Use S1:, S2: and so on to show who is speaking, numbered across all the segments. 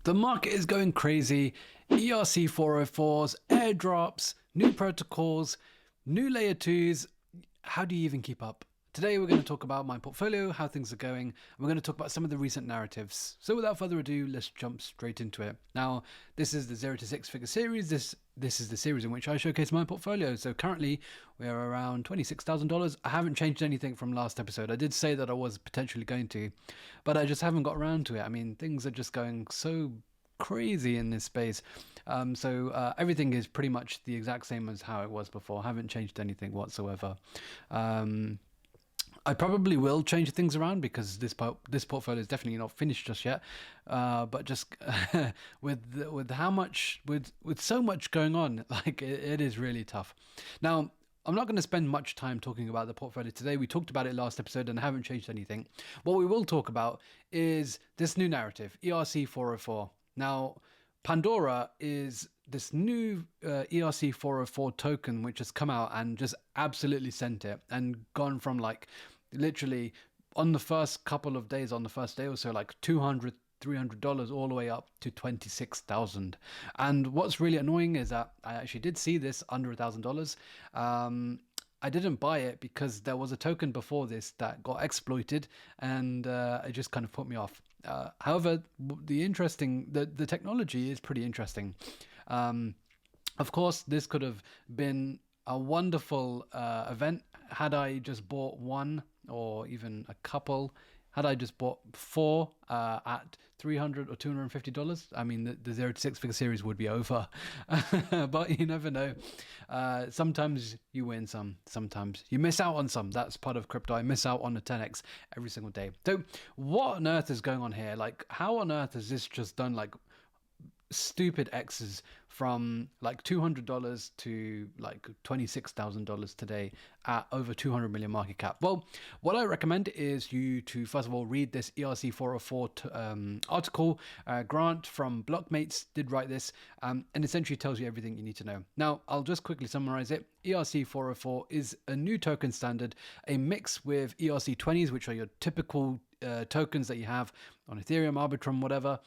S1: The market is going crazy. ERC404's, airdrops, new protocols, new layer 2s. How do you even keep up? Today we're going to talk about my portfolio, how things are going, and we're going to talk about some of the recent narratives. So without further ado, let's jump straight into it. Now, this is the 0 to 6 figure series. This is the series in which I showcase my portfolio. So currently we are around $26,000. I haven't changed anything from last episode. I did say that I was potentially going to, but I just haven't got around to it. I mean, things are just going so crazy in this space. Everything is pretty much the exact same as how it was before. I haven't changed anything whatsoever. I probably will change things around because this portfolio is definitely not finished just yet. But just with so much going on, like it is really tough. Now, I'm not going to spend much time talking about the portfolio today. We talked about it last episode and I haven't changed anything. What we will talk about is this new narrative, ERC404. Now, Pandora is this new ERC404 token which has come out and just absolutely sent it and gone from like literally on the first couple of days, on the first day or so, like $200-$300 all the way up to $26,000. And what's really annoying is that I actually did see this under $1,000. I didn't buy it because there was a token before this that got exploited and it just kind of put me off. However, the technology is pretty interesting. Of course, this could have been a wonderful event had I just bought one or even a couple. Had I just bought four at $300 or $250, I mean, the 0 to 6 figure series would be over. But you never know. Sometimes you win some, sometimes you miss out on some. That's part of crypto. I miss out on a 10x every single day. So what on earth is going on here? Like, how on earth has this just done like stupid X's from like $200 to like $26,000 today at over 200 million market cap? Well, what I recommend is you to first of all read this ERC404 article. Grant from Blockmates did write this and essentially tells you everything you need to know. Now, I'll just quickly summarize it. ERC404 is a new token standard, a mix with ERC20s, which are your typical tokens that you have on Ethereum, Arbitrum, whatever,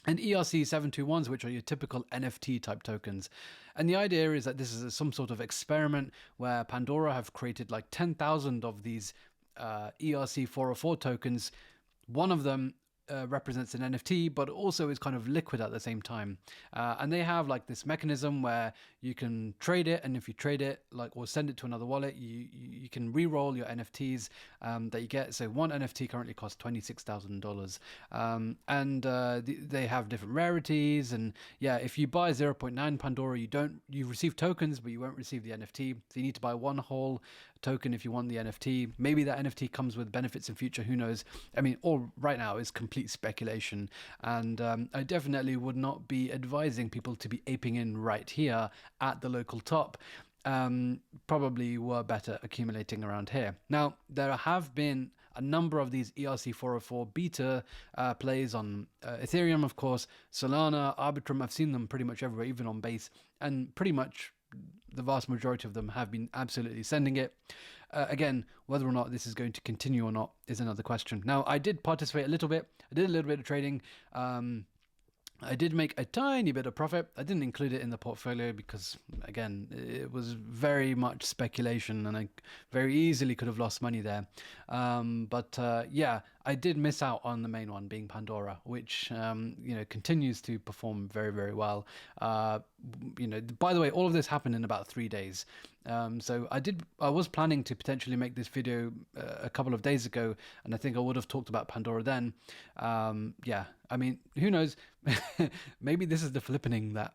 S1: and ERC721s, which are your typical NFT type tokens. And the idea is that this is some sort of experiment where Pandora have created like 10,000 of these ERC404 tokens. One of them represents an NFT, but also is kind of liquid at the same time. And they have like this mechanism where you can trade it, and if you trade it, like, or send it to another wallet, you can re-roll your NFTs that you get. So one NFT currently costs $26,000, and they have different rarities. And yeah, if you buy 0.9 Pandora, you receive tokens, but you won't receive the NFT. So you need to buy one whole token if you want the NFT. Maybe that NFT comes with benefits in future. Who knows? I mean, all right now is complete speculation, and I definitely would not be advising people to be aping in right here at the local top. Probably were better accumulating around here. Now, there have been a number of these ERC404 beta plays on Ethereum, of course, Solana, Arbitrum. I've seen them pretty much everywhere, even on Base, and pretty much the vast majority of them have been absolutely sending it. Again, whether or not this is going to continue or not is another question. Now, I did participate a little bit. I did a little bit of trading. I did make a tiny bit of profit. I didn't include it in the portfolio because, again, it was very much speculation and I very easily could have lost money there. Yeah, I did miss out on the main one, being Pandora, which, continues to perform very, very well. By the way, all of this happened in about 3 days. So I was planning to potentially make this video a couple of days ago, and I think I would have talked about Pandora then. Yeah, I mean, who knows? Maybe this is the flippening that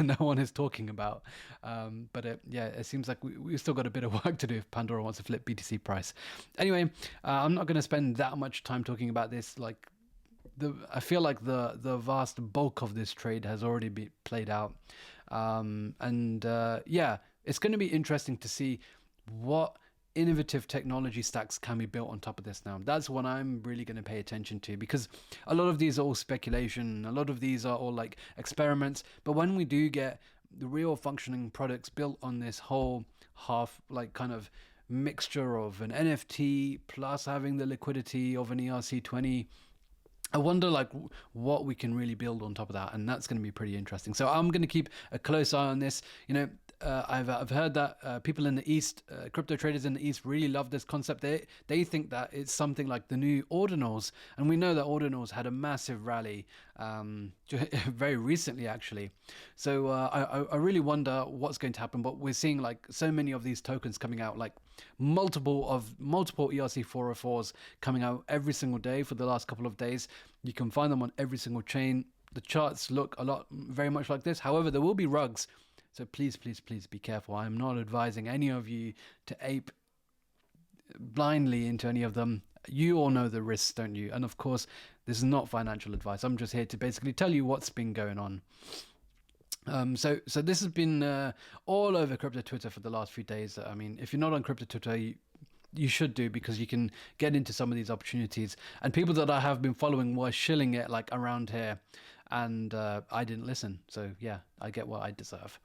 S1: no one is talking about. It seems like we've still got a bit of work to do if Pandora wants to flip BTC price. Anyway, I'm not going to spend that much time talking about this. Like, I feel like the vast bulk of this trade has already been played out. It's going to be interesting to see what innovative technology stacks can be built on top of this now. That's what I'm really going to pay attention to, because a lot of these are all speculation. A lot of these are all like experiments. But when we do get the real functioning products built on this whole half, like, kind of mixture of an NFT plus having the liquidity of an ERC20, I wonder like what we can really build on top of that, and that's going to be pretty interesting. So I'm going to keep a close eye on this. I've heard that people in the East, crypto traders in the East, really love this concept. They think that it's something like the new ordinals, and we know that ordinals had a massive rally very recently, actually. So I really wonder what's going to happen. But we're seeing like so many of these tokens coming out, like multiple ERC404's coming out every single day for the last couple of days. You can find them on every single chain. The charts look very much like this. However, there will be rugs. So please, please, please be careful. I'm not advising any of you to ape blindly into any of them. You all know the risks, don't you? And of course, this is not financial advice. I'm just here to basically tell you what's been going on. So this has been all over crypto Twitter for the last few days. I mean, if you're not on crypto Twitter, you should do, because you can get into some of these opportunities. And people that I have been following were shilling it like around here, and I didn't listen. So yeah, I get what I deserve.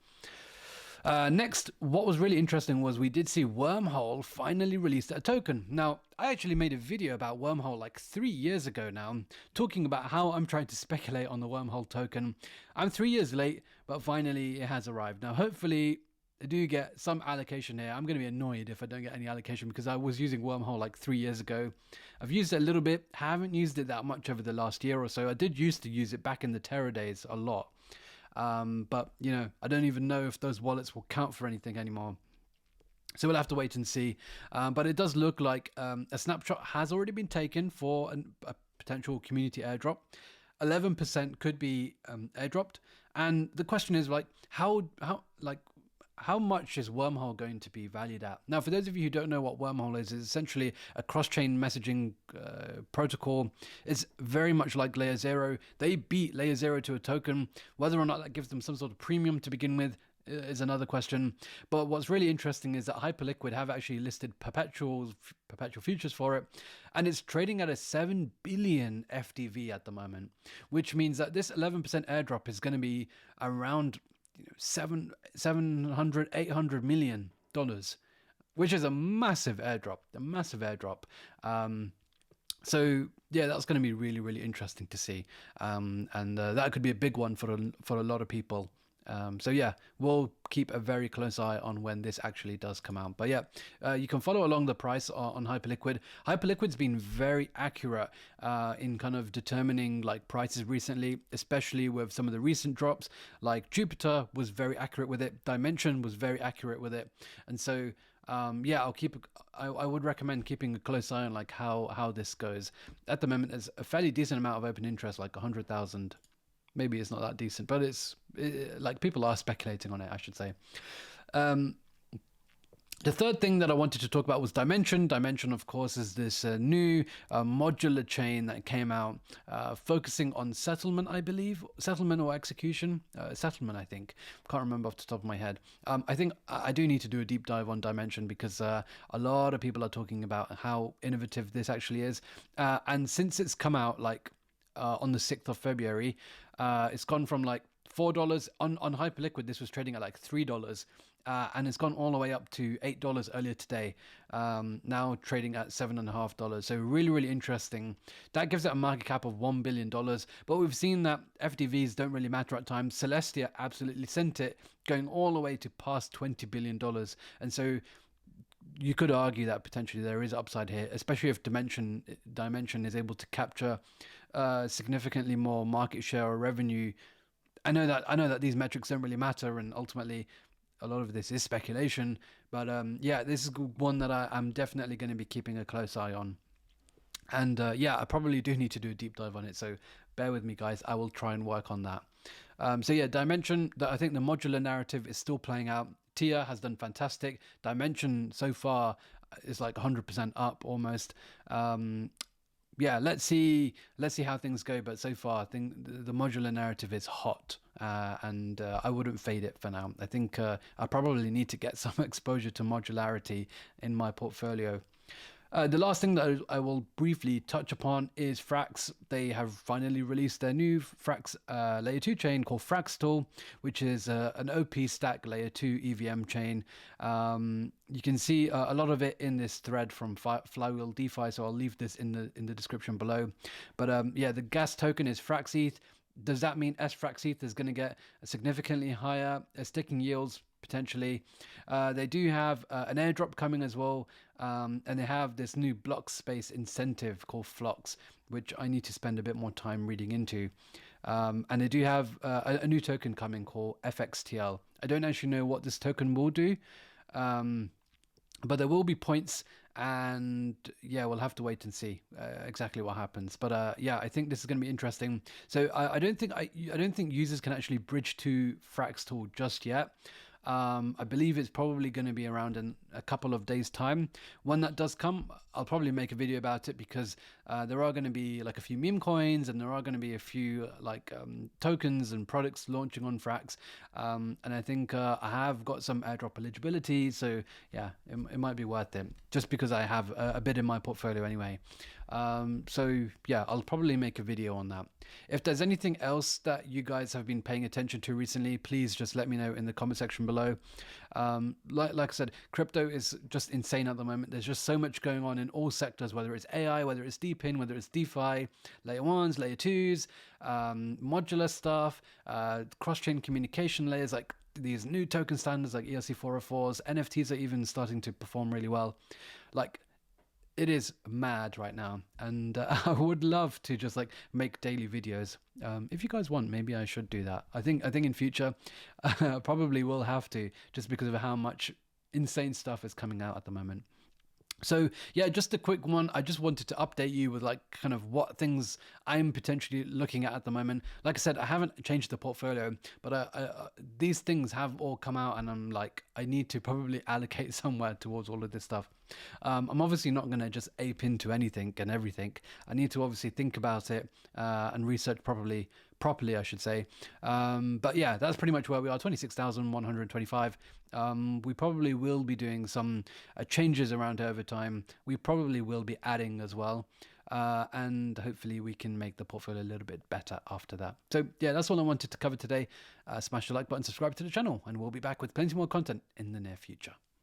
S1: Next, what was really interesting was we did see Wormhole finally released a token. Now, I actually made a video about Wormhole like 3 years ago now, talking about how I'm trying to speculate on the Wormhole token. I'm 3 years late, but finally it has arrived. Now, hopefully I do get some allocation here. I'm going to be annoyed if I don't get any allocation, because I was using Wormhole like 3 years ago. I've used it a little bit, haven't used it that much over the last year or so. I did used to use it back in the Terra days a lot. But, I don't even know if those wallets will count for anything anymore. So we'll have to wait and see. But it does look like a snapshot has already been taken for a potential community airdrop. 11% could be airdropped. And the question is, like, how much is Wormhole going to be valued at? Now, for those of you who don't know what Wormhole is, it's essentially a cross-chain messaging protocol. It's very much like Layer 0. They beat Layer 0 to a token. Whether or not that gives them some sort of premium to begin with is another question. But what's really interesting is that Hyperliquid have actually listed perpetual futures for it, and it's trading at a 7 billion FDV at the moment, which means that this 11% airdrop is going to be around $700-800 million, which is a massive airdrop. So yeah, that's going to be really, really interesting to see, and that could be a big one for a lot of people. So yeah, we'll keep a very close eye on when this actually does come out. But yeah, you can follow along the price on Hyperliquid. Hyperliquid's been very accurate in kind of determining like prices recently, especially with some of the recent drops. Like Jupiter was very accurate with it. Dimension was very accurate with it. And so yeah, I would recommend keeping a close eye on like how this goes. At the moment, there's a fairly decent amount of open interest, like 100,000. Maybe it's not that decent, but like people are speculating on it, I should say. The third thing that I wanted to talk about was Dimension. Dimension, of course, is this new modular chain that came out focusing on settlement, I believe. Settlement or execution? Settlement, I think. Can't remember off the top of my head. I think I do need to do a deep dive on Dimension, because a lot of people are talking about how innovative this actually is. And since it's come out like on the 6th of February, it's gone from like $4 on Hyperliquid. This was trading at like $3, and it's gone all the way up to $8 earlier today. Now trading at $7.50. So really, really interesting. That gives it a market cap of $1 billion. But we've seen that FDVs don't really matter at times. Celestia absolutely sent it, going all the way to past $20 billion. And so you could argue that potentially there is upside here, especially if Dimension is able to capture significantly more market share or revenue. I know that these metrics don't really matter, and ultimately a lot of this is speculation. But yeah, this is one that I'm definitely going to be keeping a close eye on. And yeah, I probably do need to do a deep dive on it. So bear with me, guys. I will try and work on that. So yeah, Dimension, I think the modular narrative is still playing out. Tia has done fantastic. Dimension so far is like 100% up almost. Yeah, let's see how things go. But so far, I think the modular narrative is hot, and I wouldn't fade it for now. I think I probably need to get some exposure to modularity in my portfolio. The last thing that I will briefly touch upon is Frax. They have finally released their new Frax layer 2 chain called Fraxtal, which is an OP stack layer 2 EVM chain. You can see a lot of it in this thread from Flywheel DeFi, so I'll leave this in the description below. But yeah, the gas token is FraxETH. Does that mean sFraxETH is going to get significantly higher sticking yields? Potentially. They do have an airdrop coming as well, and they have this new block space incentive called Flocks, which I need to spend a bit more time reading into. And they do have a new token coming called FXTL. I don't actually know what this token will do, but there will be points, and yeah, we'll have to wait and see exactly what happens. But yeah, I think this is going to be interesting. So I don't think users can actually bridge to Fraxtal just yet. I believe it's probably going to be around in a couple of days' time. When that does come, I'll probably make a video about it, because there are going to be like a few meme coins, and there are going to be a few like tokens and products launching on Frax. And I think I have got some airdrop eligibility, so yeah, it might be worth it, just because I have a bit in my portfolio anyway. So yeah, I'll probably make a video on that. If there's anything else that you guys have been paying attention to recently, please just let me know in the comment section below. Like I said, crypto is just insane at the moment. There's just so much going on in all sectors, whether it's AI, whether it's DePIN, whether it's DeFi, layer 1s, layer 2s, modular stuff, cross-chain communication layers, like these new token standards like ERC404's. NFTs are even starting to perform really well. Like, it is mad right now, and I would love to just like make daily videos. If you guys want, maybe I should do that. I think in future, probably will have to, just because of how much insane stuff is coming out at the moment. So yeah, just a quick one. I just wanted to update you with like kind of what things I'm potentially looking at the moment. Like I said, I haven't changed the portfolio, but these things have all come out, and I'm like, I need to probably allocate somewhere towards all of this stuff. I'm obviously not going to just ape into anything and everything. I need to obviously think about it and research properly, I should say. But yeah, that's pretty much where we are. 26,125. We probably will be doing some changes around over time. We probably will be adding as well. And hopefully we can make the portfolio a little bit better after that. So yeah, that's all I wanted to cover today. Smash the like button, subscribe to the channel, and we'll be back with plenty more content in the near future.